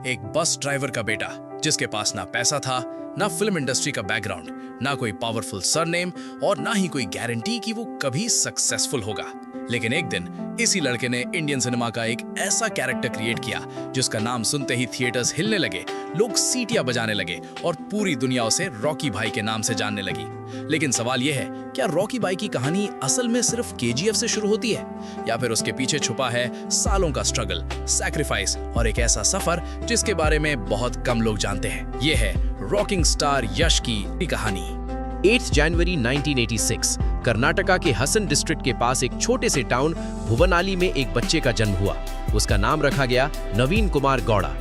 एक bus driver का बेटा जिसके पास ना पैसा था, ना फिल्म इंडस्ट्री का बैकग्राउंड, ना कोई पावरफुल सरनेम और ना ही कोई गारंटी कि वो कभी सक्सेसफुल होगा। लेकिन एक दिन इसी लड़के ने इंडियन सिनेमा का एक ऐसा कैरेक्टर क्रिएट किया जिसका नाम सुनते ही थिएटर्स हिलने लगे, लोग सीटियां बजाने लगे और पूरी दुनिया उसे रॉकी भाई के नाम से जानने लगी। लेकिन सवाल यह है, क्या रॉकी भाई की कहानी असल में सिर्फ केजीएफ से शुरू होती है या फिर उसके पीछे छुपा है सालों का स्ट्रगल, सैक्रिफाइस और एक ऐसा सफर जिसके बारे में बहुत कम लोग जानते हैं। ये है रॉकिंग स्टार यश की कहानी। 8 जनवरी 1986 कर्नाटका के हसन डिस्ट्रिक्ट के पास एक छोटे से टाउन भुवनाली में एक बच्चे का जन्म हुआ। उसका नाम रखा गया नवीन कुमार गौड़ा।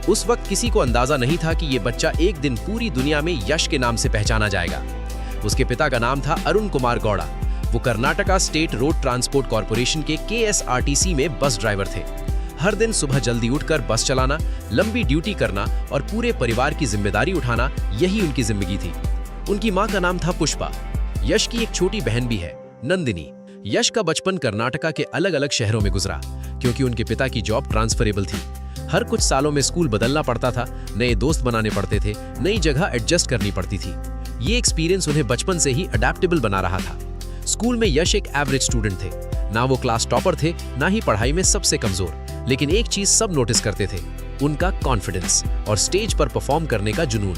उस वक्त किसी को अंदाजा नहीं था कि ये बच्चा एक दिन पूरी दुनिया में यश के नाम से पहचाना जाएगा। उसके पिता का नाम था अरुण कुमार गौड़ा। वो Karnataka state road transport corporation के KSRTC में बस ड्राइवर थे। हर दिन सुबह जल्दी उठकर बस चलाना, लंबी ड्यूटी करना और पूरे परिवार की जिम्मेदारी उठाना, यही उनकी जिंदगी थी। उनकी मां का नाम था पुष्पा। यश की एक छोटी बहन भी है, नंदिनी। यश का बचपन कर्नाटका के अलग अलग शहरों में गुजरा क्योंकि उनके पिता की जॉब ट्रांसफरेबल थी। हर कुछ सालों में स्कूल बदलना पड़ता था, नए दोस्त बनाने पड़ते थे, नई जगह एडजस्ट करनी पड़ती थी। ये एक्सपीरियंस उन्हें बचपन से ही अडेप्टेबल बना रहा था। स्कूल में यश एक एवरेज स्टूडेंट थे। ना वो क्लास टॉपर थे, ना ही पढ़ाई में सबसे कमजोर। लेकिन एक चीज सब नोटिस करते थे, उनका कॉन्फिडेंस और स्टेज पर परफॉर्म करने का जुनून।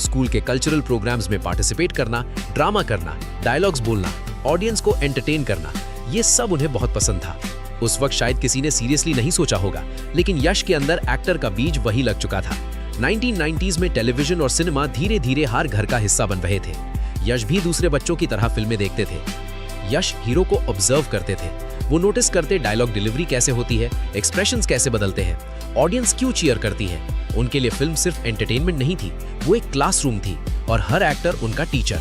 स्कूल के कल्चरल प्रोग्राम्स में पार्टिसिपेट करना, ड्रामा करना, डायलॉग्स बोलना, ऑडियंस को एंटरटेन करना, ये सब उन्हें बहुत पसंद था। उस वक्त शायद किसी ने सीरियसली नहीं सोचा होगा, लेकिन यश के अंदर एक्टर का बीज वही लग चुका था। 1990s में टेलीविजन और सिनेमा धीरे धीरे हर घर का हिस्सा बन रहे थे। यश भी दूसरे बच्चों की तरह फिल्में देखते थे। यश हीरो को ऑब्जर्व करते थे। वो नोटिस करते डायलॉग डिलीवरी कैसे होती है, एक्सप्रेशंस कैसे बदलते हैं, ऑडियंस क्यों चीयर करती है। उनके लिए फिल्म सिर्फ एंटरटेनमेंट नहीं थी, वो एक क्लासरूम थी और हर एक्टर उनका टीचर।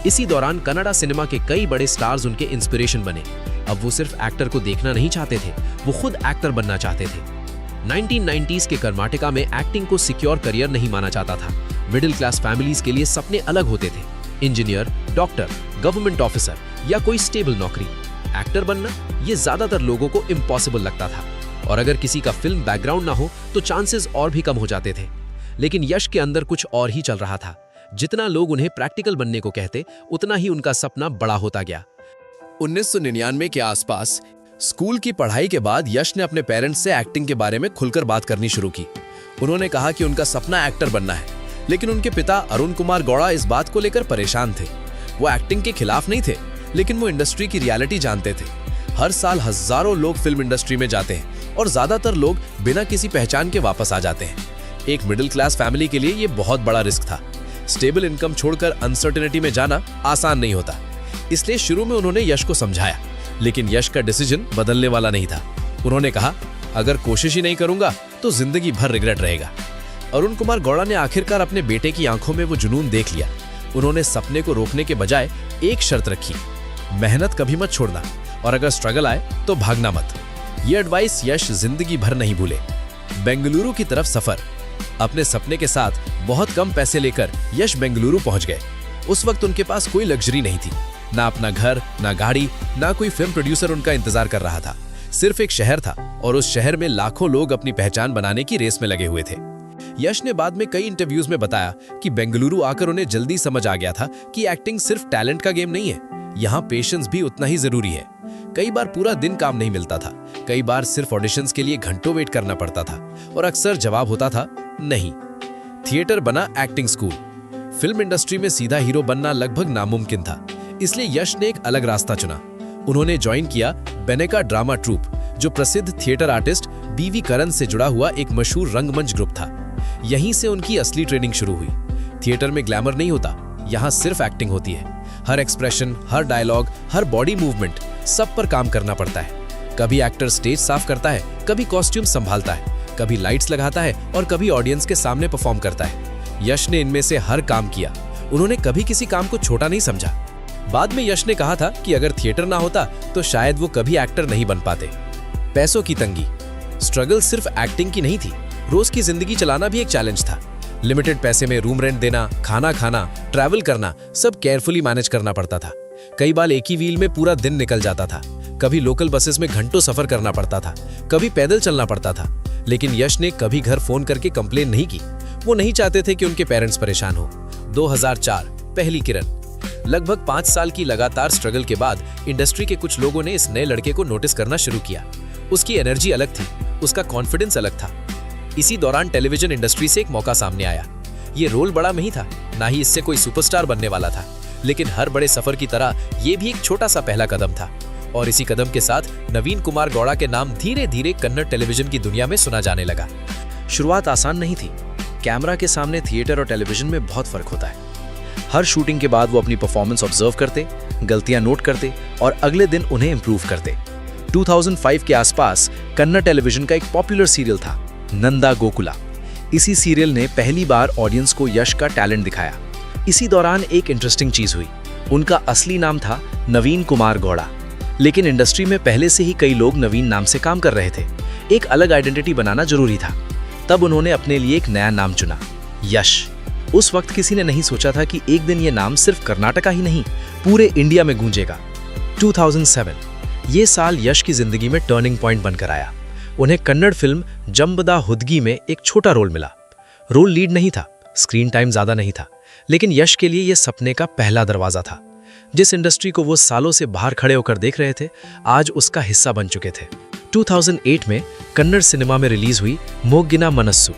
इसी दौरान कन्नड़ा सिनेमा के कई बड़े स्टार्स उनके इंस्पिरेशन बने। अब वो सिर्फ एक्टर को देखना नहीं चाहते थे, वो खुद एक्टर बनना चाहते थे। 1990s के कर्नाटका में एक्टिंग को सिक्योर करियर नहीं माना जाता था। मिडिल क्लास फैमिलीज के लिए सपने अलग होते थे। इंजीनियर, डॉक्टर, गवर्नमेंट ऑफिसर या कोई स्टेबल नौकरी। एक्टर बनना ये ज्यादातर लोगों को इम्पॉसिबल लगता था और अगर किसी का फिल्म बैकग्राउंड ना हो तो चांसेस और भी कम हो जाते थे। लेकिन यश के अंदर कुछ और ही चल रहा था। जितना लोग उन्हें प्रैक्टिकल बनने को कहते, उतना ही उनका सपना बड़ा होता गया। 1999 के आसपास स्कूल की पढ़ाई के बाद यश ने अपने पेरेंट्स से एक्टिंग के बारे में खुलकर बात करनी शुरू की। उन्होंने कहा कि उनका सपना एक्टर बनना है, लेकिन उनके पिता अरुण कुमार गौड़ा इस बात को लेकर परेशान थे। वो एक्टिंग के खिलाफ नहीं थे, लेकिन वो इंडस्ट्री की रियलिटी जानते थे। हर साल हजारों लोग फिल्म इंडस्ट्री में जाते हैं और ज्यादातर लोग बिना किसी पहचान के वापस आ जाते हैं। एक मिडिल क्लास फैमिली के लिए ये बहुत बड़ा रिस्क था। स्टेबल इनकम छोड़कर अनसर्टेनिटी में जाना आसान नहीं होता। इसलिए शुरू में उन्होंने यश को समझाया, लेकिन यश का डिसीजन बदलने वाला नहीं था। उन्होंने कहा, अगर कोशिश ही नहीं करूंगा तो जिंदगी भर रिग्रेट रहेगा। अरुण कुमार गौड़ा ने आखिरकार अपने बेटे की आंखों में वो जुनून देख लिया। उन्होंने सपने को रोकने के बजाय एक शर्त रखी, मेहनत कभी मत छोड़ना और अगर स्ट्रगल आए तो भागना मत। ये एडवाइस यश जिंदगी भर नहीं भूले। बेंगलुरु की तरफ सफर। अपने सपने के साथ बहुत कम पैसे लेकर यश बेंगलुरु पहुंच गए। उस वक्त उनके पास कोई लग्जरी नहीं थी, ना अपना घर, ना गाड़ी, ना कोई फिल्म प्रोड्यूसर उनका इंतजार कर रहा था। सिर्फ एक शहर था और उस शहर में लाखों लोग अपनी पहचान बनाने की रेस में लगे हुए थे। यश ने बाद में कई इंटरव्यूज में बताया कि बेंगलुरु आकर उन्हें जल्दी समझ आ गया था कि एक्टिंग सिर्फ टैलेंट का गेम नहीं है, यहाँ पेशेंस भी उतना ही जरूरी है। कई बार पूरा दिन काम नहीं मिलता था, कई बार सिर्फ ऑडिशंस के लिए घंटों वेट करना पड़ता था और अक्सर जवाब होता था नहीं। थिएटर बना एक्टिंग स्कूल। फिल्म इंडस्ट्री में सीधा हीरो बनना लगभग नामुमकिन था, इसलिए यश ने एक अलग रास्ता चुना। उन्होंने ज्वाइन किया बेनेका ड्रामा ट्रूप, जो प्रसिद्ध थिएटर आर्टिस्ट BV करण से जुड़ा हुआ एक मशहूर रंगमंच ग्रुप था। यहीं से उनकी असली ट्रेनिंग शुरू हुई। थिएटर में ग्लैमर नहीं होता, यहाँ सिर्फ एक्टिंग होती है। हर एक्सप्रेशन, हर डायलॉग, हर बॉडी मूवमेंट, सब पर काम करना पड़ता है। कभी एक्टर स्टेज साफ करता है, कभी कॉस्ट्यूम संभालता है, कभी लाइट्स लगाता है और कभी ऑडियंस के सामने परफॉर्म करता है। यश ने इनमें से हर काम किया। उन्होंने कभी किसी काम को छोटा नहीं समझा। बाद में यश ने कहा था कि अगर थिएटर ना होता तो शायद वो कभी एक्टर नहीं बन पाते। पैसों की तंगी। स्ट्रगल सिर्फ एक्टिंग की नहीं थी, रोज की जिंदगी चलाना भी एक चैलेंज था। लिमिटेड पैसे में रूम रेंट देना, खाना खाना, ट्रैवल करना, सब केयरफुली मैनेज करना पड़ता था। कई बार एक ही व्हील में पूरा दिन निकल जाता था। कभी लोकल बसेस में घंटों सफर करना पड़ता था, कभी पैदल चलना पड़ता था। लेकिन यश ने कभी घर फोन करके कंप्लेन नहीं की। वो नहीं चाहते थे कि उनके पेरेंट्स परेशान हो। 2004 पहली किरण। लगभग 5 साल की लगातार स्ट्रगल के बाद इंडस्ट्री के कुछ लोगों ने इस नए लड़के को नोटिस करना शुरू किया। उसकी एनर्जी अलग थी, उसका कॉन्फिडेंस अलग था। इसी दौरान टेलीविजन इंडस्ट्री से एक मौका सामने आया। ये रोल बड़ा नहीं था, ना ही इससे कोई सुपरस्टार बनने वाला था, लेकिन हर बड़े सफर की तरह ये भी एक छोटा सा पहला कदम था। और इसी कदम के साथ नवीन कुमार गौड़ा के नाम धीरे धीरे कन्नड़ टेलीविजन की दुनिया में सुना जाने लगा। शुरुआत आसान नहीं थी। कैमरा के सामने थिएटर और टेलीविजन में बहुत फर्क होता है। हर शूटिंग के बाद वो अपनी परफॉर्मेंस ऑब्जर्व करते, गलतियां नोट करते और अगले दिन उन्हें इंप्रूव करते। 2005 के आसपास कन्नड़ टेलीविजन का एक पॉपुलर सीरियल था, नंदा गोकुला। इसी सीरियल ने पहली बार ऑडियंस को यश का टैलेंट दिखाया। इसी दौरान एक इंटरेस्टिंग चीज हुई। उनका असली नाम था नवीन कुमार गौड़ा, लेकिन इंडस्ट्री में पहले से ही कई लोग नवीन नाम से काम कर रहे थे। एक अलग आइडेंटिटी बनाना जरूरी था। तब उन्होंने अपने लिए एक नया नाम चुना, यश। उस वक्त किसी ने नहीं सोचा था कि एक दिन ये नाम सिर्फ कर्नाटका ही नहीं, पूरे इंडिया में गूंजेगा। 2007 ये साल यश की जिंदगी में टर्निंग पॉइंट बनकर आया। उन्हें कन्नड़ फिल्म जंबदा हुदगी में एक छोटा रोल मिला। रोल लीड नहीं था, स्क्रीन टाइम ज्यादा नहीं था, लेकिन यश के लिए यह सपने का पहला दरवाजा था। जिस इंडस्ट्री को वो सालों से बाहर खड़े होकर देख रहे थे, आज उसका हिस्सा बन चुके थे। 2008 में कन्नड़ सिनेमा में रिलीज हुई मोग्गिना मनस्सु।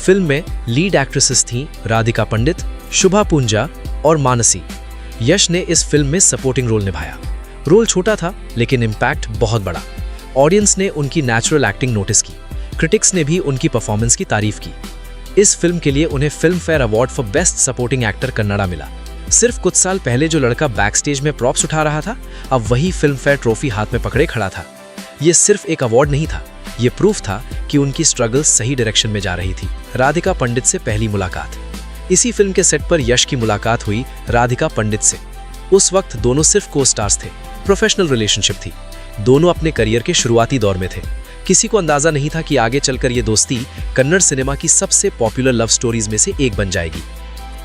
फिल्म में लीड एक्ट्रेसेस थीं राधिका पंडित, शुभा पूंजा और मानसी। यश ने इस फिल्म में सपोर्टिंग रोल निभाया। रोल छोटा था, लेकिन इम्पैक्ट बहुत बड़ा। ऑडियंस ने उनकी नेचुरल एक्टिंग नोटिस की। क्रिटिक्स ने भी उनकी परफॉर्मेंस की तारीफ की। इस फिल्म के लिए उन्हें film fair award for best supporting actor Kannada मिला। सिर्फ कुछ साल पहले जो लड़का बैक स्टेज में प्रॉप्स उठा रहा था, अब वही फिल्म फेयर ट्रॉफी हाथ में पकड़े खड़ा था। ये सिर्फ एक अवार्ड नहीं था, ये प्रूफ था कि उनकी स्ट्रगल सही डायरेक्शन में जा रही थी। राधिका पंडित से पहली मुलाकात। इसी फिल्म के सेट पर यश की मुलाकात हुई राधिका पंडित से। उस वक्त दोनों सिर्फ को स्टार्स थे, प्रोफेशनल रिलेशनशिप थी। दोनों अपने करियर के शुरुआती दौर में थे। किसी को अंदाजा नहीं था कि आगे चलकर ये दोस्ती कन्नड़ सिनेमा की सबसे पॉपुलर लव स्टोरीज में से एक बन जाएगी।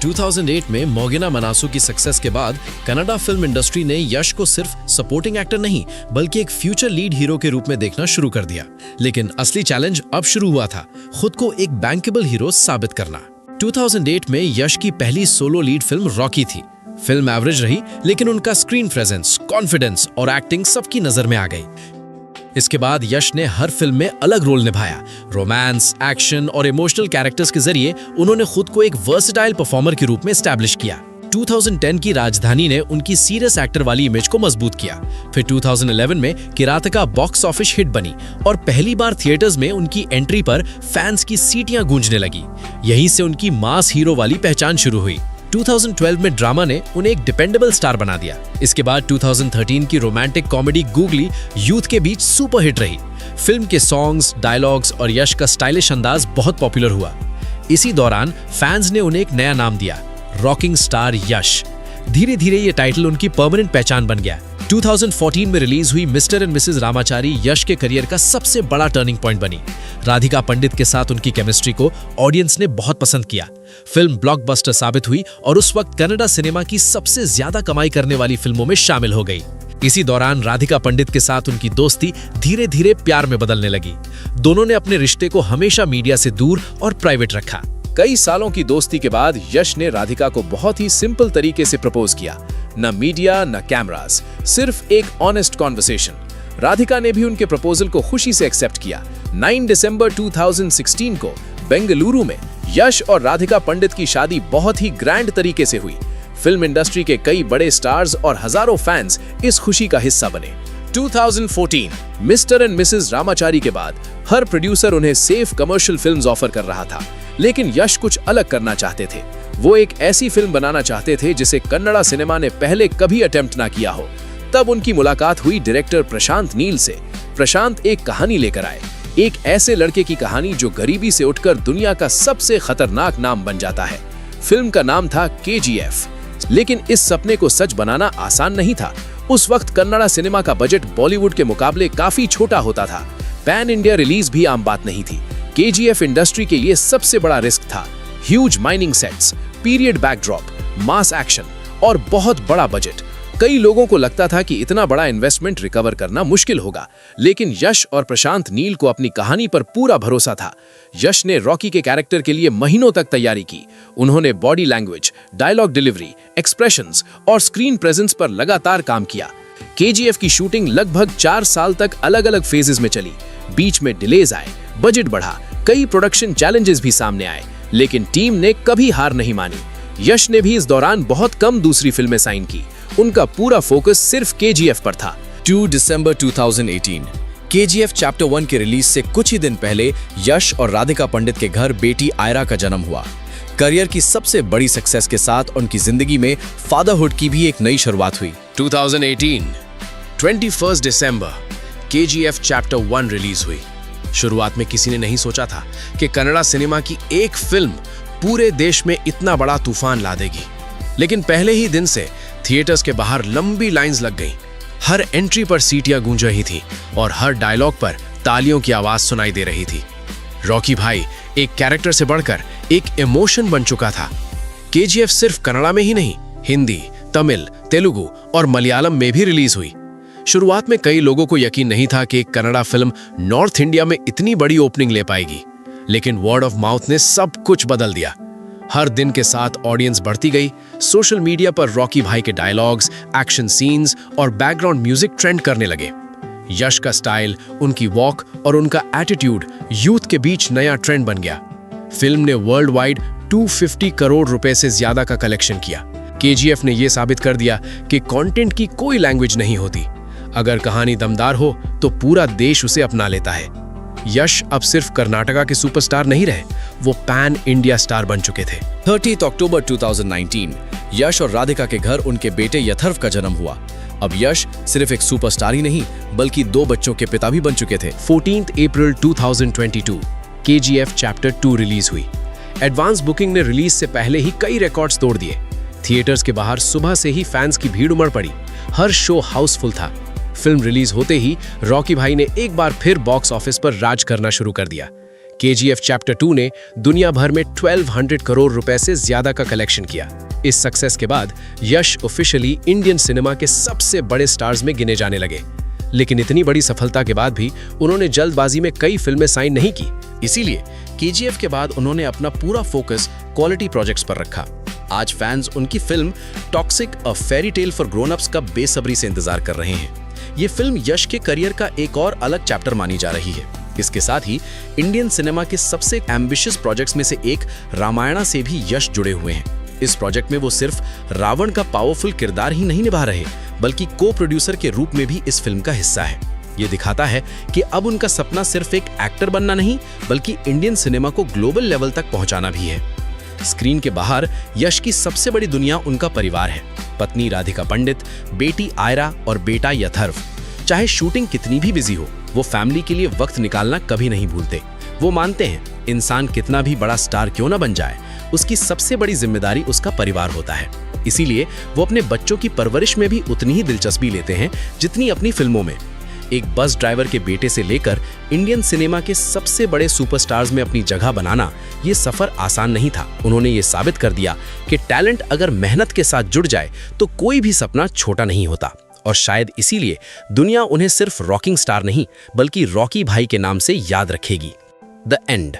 2008 में मोगिना मनासु की सक्सेस के बाद कनाडा फिल्म इंडस्ट्री ने यश को सिर्फ सपोर्टिंग एक्टर नहीं, बल्कि एक फ्यूचर लीड हीरो के रूप में देखना शुरू कर दिया। लेकिन असली चैलेंज अब शुरू हुआ था, खुद को एक बैंकेबल हीरो साबित करना। 2008 में यश की पहली सोलो लीड फिल्म रॉकी थी। फिल्म एवरेज रही, लेकिन उनका स्क्रीन प्रेजेंस, कॉन्फिडेंस और एक्टिंग सबकी नजर में आ गई। इसके बाद यश ने हर फिल्म में अलग रोल निभाया। रोमांस, एक्शन और इमोशनल कैरेक्टर्स के जरिए उन्होंने खुद को एक वर्सेटाइल परफॉर्मर के रूप में एस्टैब्लिश किया। 2010 की राजधानी ने उनकी सीरियस एक्टर वाली इमेज को मजबूत किया। फिर 2011 में किरातका बॉक्स ऑफिस हिट बनी और पहली बार थिएटर्स में उनकी एंट्री पर फैंस की सीटियां गूंजने लगी। यहीं से उनकी मास हीरो वाली पहचान शुरू हुई। 2012 में ड्रामा ने उन्हें एक डिपेंडेबल स्टार बना दिया। इसके बाद 2013 की रोमांटिक कॉमेडी गूगली यूथ के बीच सुपरहिट रही। फिल्म के सॉन्ग्स, डायलॉग्स और यश का स्टाइलिश अंदाज बहुत पॉपुलर हुआ। इसी दौरान फैंस ने उन्हें एक नया नाम दिया, रॉकिंग स्टार यश। धीरे धीरे ये टाइटल उनकी परमानेंट पहचान बन गया। 2014 में रिलीज हुई मिस्टर एंड मिसेज रामाचारी यश के करियर का सबसे बड़ा टर्निंग पॉइंट बनी। राधिका पंडित के साथ उनकी केमिस्ट्री को ऑडियंस ने बहुत पसंद किया। फिल्म ब्लॉकबस्टर साबित हुई और उस वक्त कनाडा सिनेमा की सबसे ज्यादा कमाई करने वाली फिल्मों में शामिल हो गई। इसी दौरान राधिका पंडित के साथ उनकी दोस्ती धीरे धीरे प्यार में बदलने लगी। दोनों ने अपने रिश्ते को हमेशा मीडिया से दूर और प्राइवेट रखा। कई सालों की दोस्ती के बाद यश ने राधिका को बहुत ही सिंपल तरीके से प्रपोज किया। न मीडिया न कैमरास, सिर्फ एक ऑनेस्ट कॉन्वर्सेशन। राधिका ने भी उनके प्रपोजल को खुशी से एक्सेप्ट किया। 9 दिसंबर 2016 को बेंगलुरु में यश और राधिका पंडित की शादी बहुत ही ग्रैंड तरीके से हुई। फिल्म इंडस्ट्री के कई बड़े स्टार्स और हजारों फैंस इस खुशी का हिस्सा बने। 2014 मिस्टर एंड मिसेज रामाचारी के बाद हर प्रोड्यूसर उन्हें सेफ कमर्शियल फिल्म्स ऑफर कर रहा था, लेकिन यश कुछ अलग करना चाहते थे। वो एक ऐसी फिल्म बनाना चाहते थे जिसे कन्नड़ा सिनेमा ने पहले कभी अटेम्प्ट ना किया हो। तब उनकी मुलाकात हुई डायरेक्टर प्रशांत नील से। प्रशांत एक कहानी लेकर आए, एक ऐसे लड़के की कहानी जो गरीबी से उठकर दुनिया का सबसे खतरनाक नाम बन जाता है। फिल्म का नाम था KGF। लेकिन इस सपने को सच बनाना आसान नहीं था। उस वक्त कन्नड़ा सिनेमा का बजट बॉलीवुड के मुकाबले काफी छोटा होता था। पैन इंडिया रिलीज भी आम बात नहीं थी। KGF इंडस्ट्री के लिए सबसे बड़ा रिस्क था। Huge mining sets, period backdrop, mass action और बहुत बड़ा बजट। कई लोगों को लगता था कि इतना बड़ा इन्वेस्टमेंट रिकवर करना मुश्किल होगा, लेकिन यश और प्रशांत नील को अपनी कहानी पर पूरा भरोसा था। यश ने रॉकी के कैरेक्टर के लिए महीनों तक तैयारी की। उन्होंने body language, dialogue delivery, expressions और स्क्रीन प्रेजेंस पर लगातार काम किया। केजीएफ की शूटिंग लगभग 4 साल तक अलग-अलग फेजेस में चली। बीच में डिलेज आए, बजट बढ़ा, कई प्रोडक्शन चैलेंजेस भी सामने आए, लेकिन टीम ने कभी हार नहीं मानी। यश ने भी इस दौरान बहुत कम दूसरी फिल्में साइन की। उनका पूरा फोकस सिर्फ केजीएफ पर था। 2 दिसंबर 2018 केजीएफ चैप्टर 1 के रिलीज से कुछ ही दिन पहले यश और राधिका पंडित के घर बेटी आयरा का जन्म हुआ। करियर की सबसे बड़ी सक्सेस के साथ उनकी जिंदगी में फादरहुड की भी एक नई शुरुआत हुई। 2018 21 दिसंबर केजीएफ चैप्टर 1 रिलीज हुई। शुरुआत में किसी ने नहीं सोचा था कि कन्नड़ा सिनेमा की एक फिल्म पूरे देश में इतना बड़ा तूफान ला देगी, लेकिन पहले ही दिन से थिएटर्स के बाहर लंबी लाइंस लग गईं। हर एंट्री पर सीटियां गूंज रही थी और हर डायलॉग पर तालियों की आवाज सुनाई दे रही थी। रॉकी भाई एक कैरेक्टर से बढ़कर एक इमोशन बन चुका था। केजीएफ सिर्फ कन्नड़ा में ही नहीं, हिंदी, तमिल, तेलुगु और मलयालम में भी रिलीज हुई। शुरुआत में कई लोगों को यकीन नहीं था कि एक कन्नड़ा फिल्म नॉर्थ इंडिया में इतनी बड़ी ओपनिंग ले पाएगी, लेकिन वर्ड ऑफ माउथ ने सब कुछ बदल दिया। हर दिन के साथ ऑडियंस बढ़ती गई। सोशल मीडिया पर रॉकी भाई के डायलॉग्स, एक्शन सीन्स और बैकग्राउंड म्यूजिक ट्रेंड करने लगे। यश का स्टाइल, उनकी वॉक और उनका एटीट्यूड यूथ के बीच नया ट्रेंड बन गया। फिल्म ने वर्ल्ड वाइड 250 करोड़ रुपए से ज्यादा का कलेक्शन किया। केजीएफ ने यह साबित कर दिया कि कंटेंट की कोई लैंग्वेज नहीं होती। अगर कहानी दमदार हो तो पूरा देश उसे अपना लेता है। यश अब सिर्फ कर्नाटका के सुपरस्टार नहीं रहे, वो पैन इंडिया स्टार बन चुके थे। 30 अक्टूबर 2019 यश और राधिका के घर उनके बेटे यथर्व का जन्म हुआ। अब यश सिर्फ एक सुपरस्टार ही नहीं, बल्कि 2 बच्चों के पिता भी बन चुके थे। 14 अप्रैल 2022 केजीएफ चैप्टर 2 रिलीज हुई। एडवांस बुकिंग ने रिलीज से पहले ही कई रिकॉर्ड्स तोड़ दिए। थिएटर्स के बाहर सुबह से ही फैंस की भीड़ उमड़ पड़ी। हर शो हाउसफुल था। फिल्म रिलीज होते ही रॉकी भाई ने एक बार फिर बॉक्स ऑफिस पर राज करना शुरू कर दिया। केजीएफ चैप्टर 2 ने दुनिया भर में 1200 करोड़ रुपए से ज्यादा का कलेक्शन किया। इस सक्सेस के बाद यश ऑफिशियली इंडियन सिनेमा के सबसे बड़े स्टार्स में गिने जाने लगे। लेकिन इतनी बड़ी सफलता के बाद भी उन्होंने जल्दबाजी में कई फिल्में साइन नहीं की। इसीलिए केजीएफ के बाद उन्होंने अपना पूरा फोकस क्वालिटी प्रोजेक्ट्स पर रखा। आज फैंस उनकी film toxic a fairy tale for grown ups का बेसब्री से इंतजार कर रहे हैं। ये फिल्म यश के करियर का एक और अलग चैप्टर मानी जा रही है। इसके साथ ही इंडियन सिनेमा के सबसे एम्बिशियस प्रोजेक्ट्स में से एक रामायणा से भी यश जुड़े हुए हैं। इस प्रोजेक्ट में वो सिर्फ रावण का पावरफुल किरदार ही नहीं निभा रहे, बल्कि को प्रोड्यूसर के रूप में भी इस फिल्म का हिस्सा है। ये दिखाता है कि अब उनका सपना सिर्फ एक एक्टर बनना नहीं, बल्कि इंडियन सिनेमा को ग्लोबल लेवल तक पहुंचाना भी है। स्क्रीन के बाहर यश की सबसे बड़ी दुनिया उनका परिवार है। पत्नी राधिका पंडित, बेटी आयरा और बेटा यथर्व। चाहे शूटिंग कितनी भी बिजी हो, वो फैमिली के लिए वक्त निकालना कभी नहीं भूलते। वो मानते हैं इंसान कितना भी बड़ा स्टार क्यों ना बन जाए, उसकी सबसे बड़ी जिम्मेदारी उसका परिवार होता है। इसीलिए वो अपने बच्चों की परवरिश में भी उतनी ही दिलचस्पी लेते हैं जितनी अपनी फिल्मों में। एक बस ड्राइवर के बेटे से लेकर इंडियन सिनेमा के सबसे बड़े सुपरस्टार्स में अपनी जगह बनाना, ये सफर आसान नहीं था। उन्होंने ये साबित कर दिया कि टैलेंट अगर मेहनत के साथ जुड़ जाए तो कोई भी सपना छोटा नहीं होता। और शायद इसीलिए दुनिया उन्हें सिर्फ रॉकिंग स्टार नहीं, बल्कि रॉकी भाई के नाम से याद रखेगी। The end.